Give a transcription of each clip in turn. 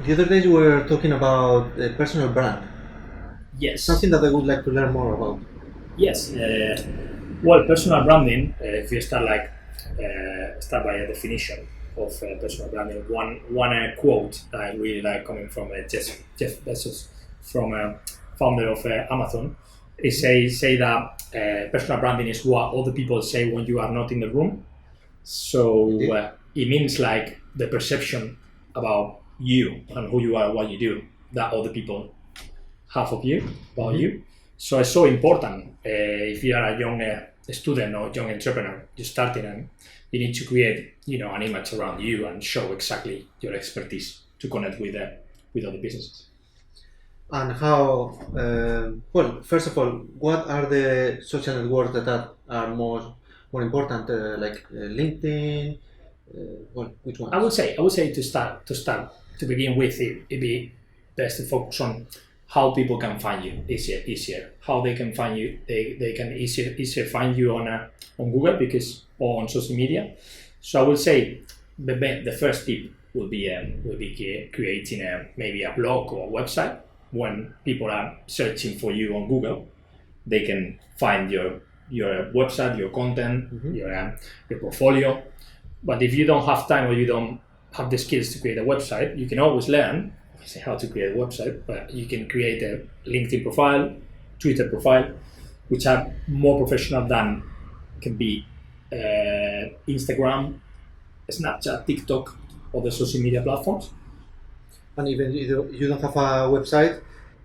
The other day we were talking about a personal brand. Yes. Something that I would like to learn more about. Yes. Well, personal branding. If you start start by a definition of personal branding, one quote that I really like coming from Jeff Bezos, from founder of Amazon, is say that personal branding is what other people say when you are not in the room. So it means like the perception about you and who you are, what you do, that other people have of you, about you. So it's so important if you are a young student or young entrepreneur, you're starting, and you need to create, an image around you and show exactly your expertise to connect with other businesses. And how? Well, first of all, what are the social networks that are more important, like LinkedIn? Well, which ones? I would say to begin with, it'd be best to focus on how people can find you easier. How they can find you, they can easier find you on Google or on social media. So I would say the first tip would be creating maybe a blog or a website. When people are searching for you on Google, they can find your website, your content, your portfolio. But if you don't have time or you don't have the skills to create a website, you can always learn how to create a website. But you can create a LinkedIn profile, Twitter profile, which are more professional than can be Instagram, Snapchat, TikTok, or the social media platforms. And even if you don't have a website,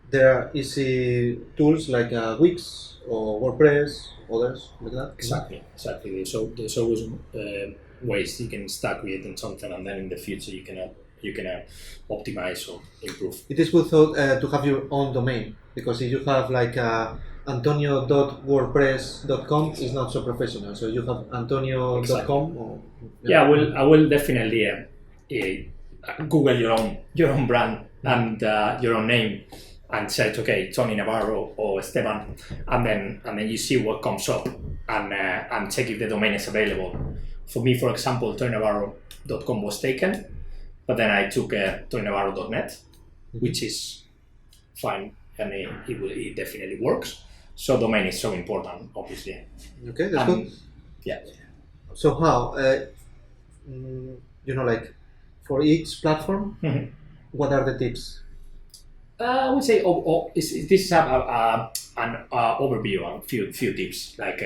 there are easy tools like Wix or WordPress, others like that. Exactly. So there's always ways you can start creating something, and then in the future you can optimize or improve. It is good to have your own domain, because if you have like antonio.wordpress.com, it's not so professional. So you have antonio.com. Exactly. I will definitely Google your own brand and your own name, and search Toni, Navarro or Esteban, and then you see what comes up, and check if the domain is available. For me, for example, ToniNavarro.com was taken, but then I took ToniNavarro.net, which is fine, and it definitely works. So domain is so important, obviously. Okay, that's good. Yeah. So how, like for each platform, what are the tips? I would say this is an overview on few tips. Like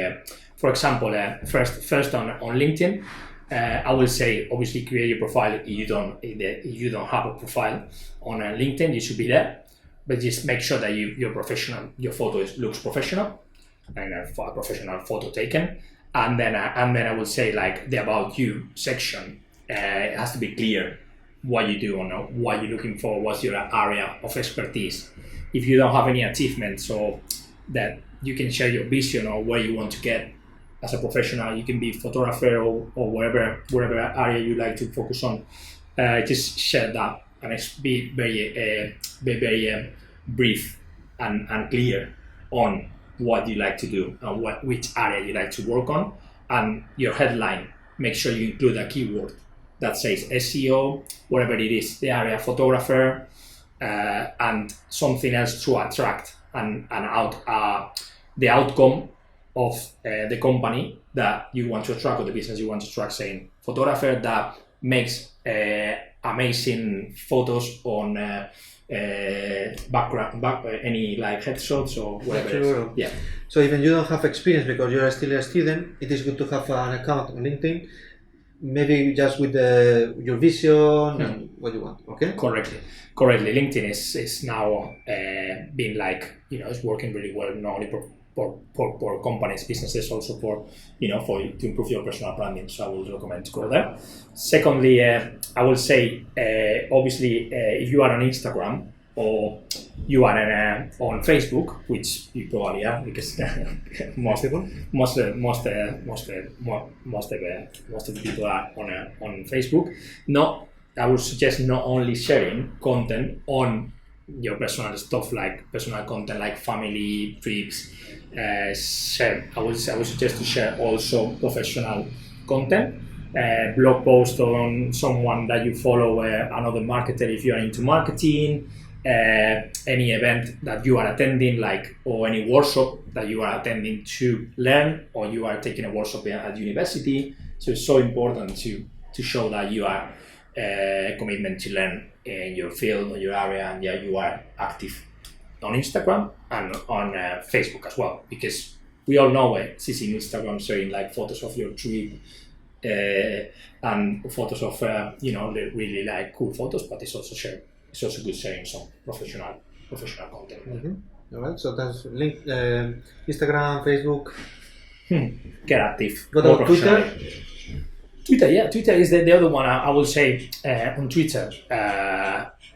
for example, first on LinkedIn, I will say obviously create your profile. If you don't have a profile on LinkedIn, you should be there. But just make sure that you're professional. Your photo looks professional, and a professional photo taken. And then I would say like the about you section. It has to be clear what you do, or what you're looking for, what's your area of expertise. If you don't have any achievements, or that you can share your vision or where you want to get as a professional, you can be photographer or wherever area you like to focus on. Just share that, and be very brief and clear on what you like to do and which area you like to work on. And your headline, make sure you include a keyword that says SEO, whatever it is, the area photographer, and something else to attract the outcome of the company that you want to attract, or the business you want to attract, saying photographer that makes amazing photos on background, any like headshots or whatever. Sure. Yeah. So even you don't have experience because you are still a student, it is good to have an account on LinkedIn. Maybe just with your vision and what you want. Okay. Correctly. LinkedIn is now being like, it's working really well, not only for companies, businesses, also for to improve your personal branding. So I would recommend to go there. Secondly, I will say obviously if you are on Instagram or you are on Facebook, which you probably are, because most of the people are on Facebook. I would suggest not only sharing content on your personal stuff, like personal content like family trips. I would suggest to share also professional content. blog post on someone that you follow, another marketer if you are into marketing, any event that you are attending, like, or any workshop that you are attending to learn, or you are taking a workshop at university. So it's so important to show that you are commitment to learn in your field or your area, and you are active on Instagram and on Facebook as well, because we all know seeing Instagram sharing like photos of your trip and photos of really like cool photos, but it's also good sharing some professional content. Mm-hmm. All right, so that's link Instagram, Facebook. Get active. What about Twitter? Twitter is the other one. I will say on Twitter.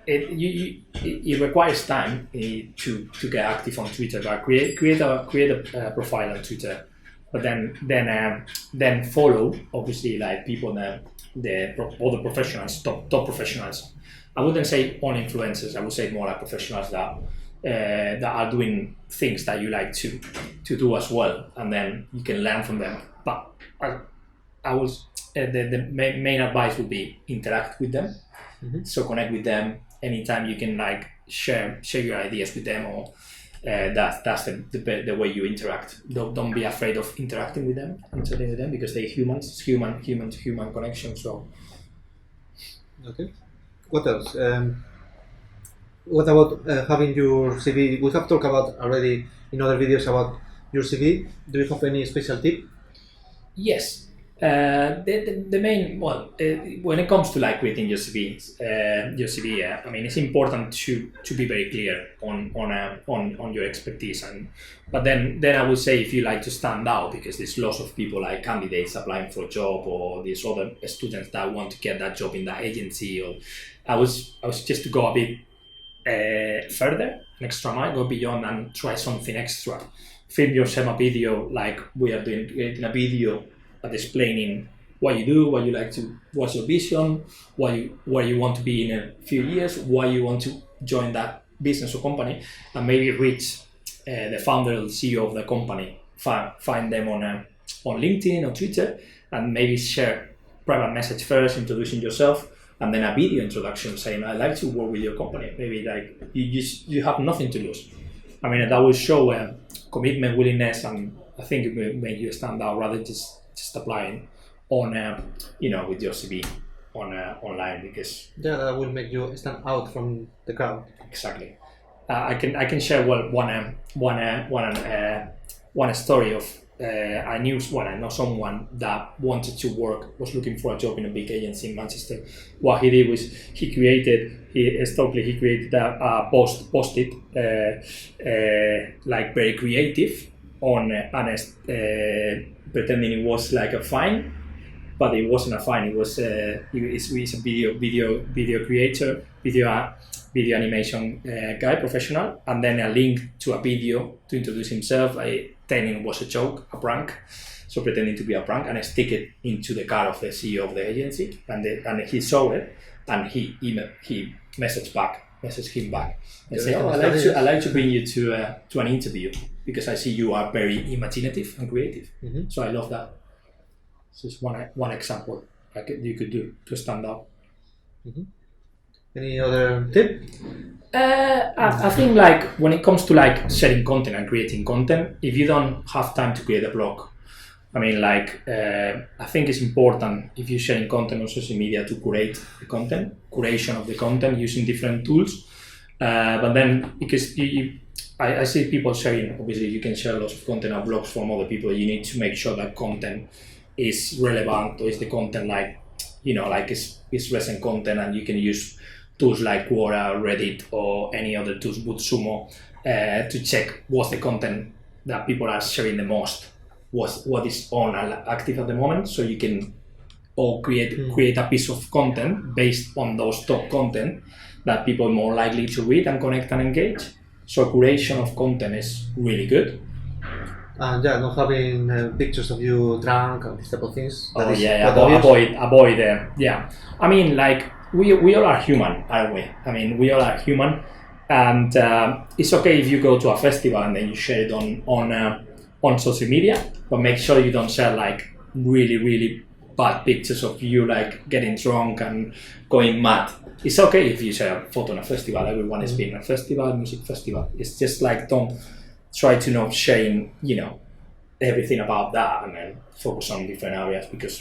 It requires time to get active on Twitter, but create a profile on Twitter, but then follow obviously like people all the professionals, top professionals. I wouldn't say on influencers. I would say more like professionals that are doing things that you like to do as well, and then you can learn from them. But I was the main advice would be interact with them. Mm-hmm. So connect with them anytime you can, like share your ideas with them, or that's the way you interact. Don't be afraid of interacting with them, because they're humans. It's human to human connection. So okay, what else? What about having your CV? We have talked about already in other videos about your CV. Do you have any special tip? Yes. The main when it comes to like creating your CV, I mean, it's important to be very clear on your expertise, but then I would say if you like to stand out, because there's lots of people like candidates applying for a job, or these other students that want to get that job in that agency, or I was just to go a bit further, an extra mile, go beyond and try something extra. Film yourself a video like we are doing, creating a video explaining what you do, what you like to, what's your vision, where you want to be in a few years, why you want to join that business or company, and maybe reach the founder or the CEO of the company, find them on LinkedIn or Twitter, and maybe share private message first, introducing yourself, and then a video introduction saying, I'd like to work with your company. Maybe like you have nothing to lose. I mean, that will show commitment, willingness, and I think it will make you stand out rather just applying on with your CV online, because that will make you stand out from the crowd. Exactly. I can share one story of I know someone that wanted to was looking for a job in a big agency in Manchester. What he did was he created a post-it like very creative on pretending it was like a fine, but it wasn't a fine. It was he's a video creator, video animation guy, professional, and then a link to a video to introduce himself. Telling it was a joke, a prank, so pretending to be a prank, and I stick it into the car of the CEO of the agency, and he saw it, and he messaged him back and say, I'd like to bring you to an interview, because I see you are very imaginative and creative. Mm-hmm. So I love that. So it's one example you could do to stand out. Mm-hmm. Any other tip? I think like when it comes to like sharing content and creating content, if you don't have time to create a blog, I mean, like I think it's important if you're sharing content on social media to curation of the content using different tools. But then because I see people sharing, obviously you can share lots of content or blogs from other people. You need to make sure that content is relevant, or is the content like it's recent content, and you can use tools like Quora, Reddit, or any other tools, BootSumo, to check what's the content that people are sharing the most, what is on and active at the moment, so you can create a piece of content based on those top content that people are more likely to read and connect and engage. So curation of content is really good. And not having pictures of you drunk and these type of things. Avoid them. Yeah, I mean, like we all are human, aren't we? I mean, we all are human, and it's okay if you go to a festival and then you share it on social media, but make sure you don't share like really bad pictures of you like getting drunk and going mad. It's okay if you share a photo on a festival. Everyone is being a festival, music festival. It's just like don't try to not sharing, everything about that, and then focus on different areas, because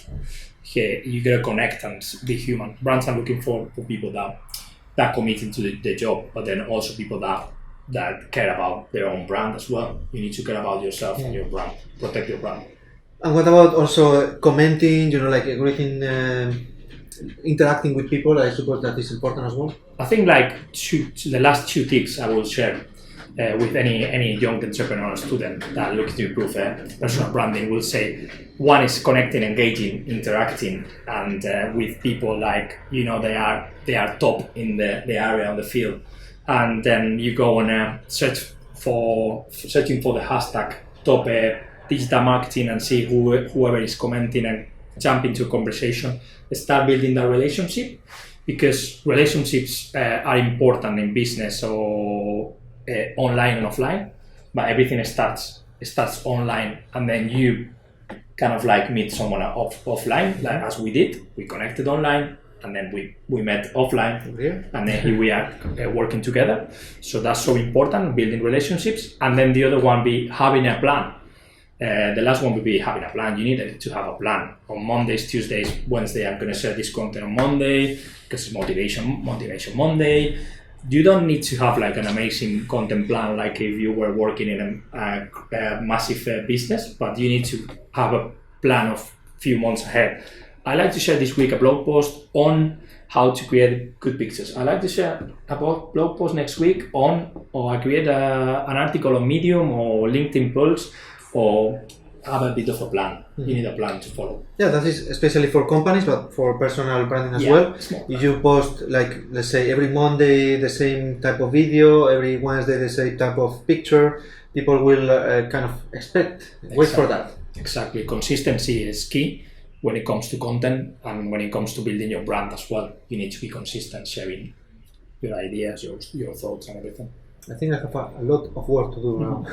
here you gotta connect and be human. Brands are looking for people that committing to the job, but then also people that care about their own brand as well. You need to care about yourself and your brand, protect your brand. And what about also commenting, like everything, interacting with people? I suppose that is important as well. I think like the last 2 tips I will share with any young entrepreneur or student that looks to improve personal branding will say, one is connecting, engaging, interacting, and with people like they are top in the area on the field, and then you go on searching for the hashtag top digital marketing and see whoever is commenting and jump into a conversation, start building that relationship, because relationships are important in business or online and offline, but everything starts online, and then you kind of like meet someone offline, like as we did. We connected online, and then we met offline, and then here we are working together. So that's so important, building relationships. And then the other one be having a plan. The last one would be having a plan. You need to have a plan. On Mondays, Tuesdays, Wednesday, I'm going to share this content on Monday because it's motivation Monday. You don't need to have like an amazing content plan like if you were working in a massive business, but you need to have a plan of few months ahead. I like to share this week a blog post on how to create good pictures. I like to share a blog post next week or I create an article on Medium or LinkedIn Pulse, or have a bit of a plan. You need a plan to follow. Yeah, that is especially for companies, but for personal branding as well. If you post, like, let's say every Monday the same type of video, every Wednesday the same type of picture, people will kind of wait for that. Exactly. Consistency is key when it comes to content, and when it comes to building your brand as well. You need to be consistent, sharing your ideas, your thoughts and everything. I think I have a lot of work to do now.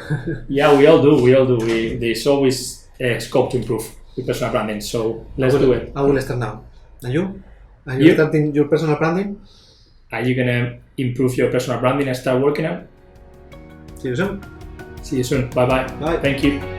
Yeah, we all do. There's always scope to improve with personal branding, so let's do it. I will start now. And you? Are you starting your personal branding? Are you going to improve your personal branding and start working on it? See you soon. See you soon. Bye-bye. Bye. Thank you.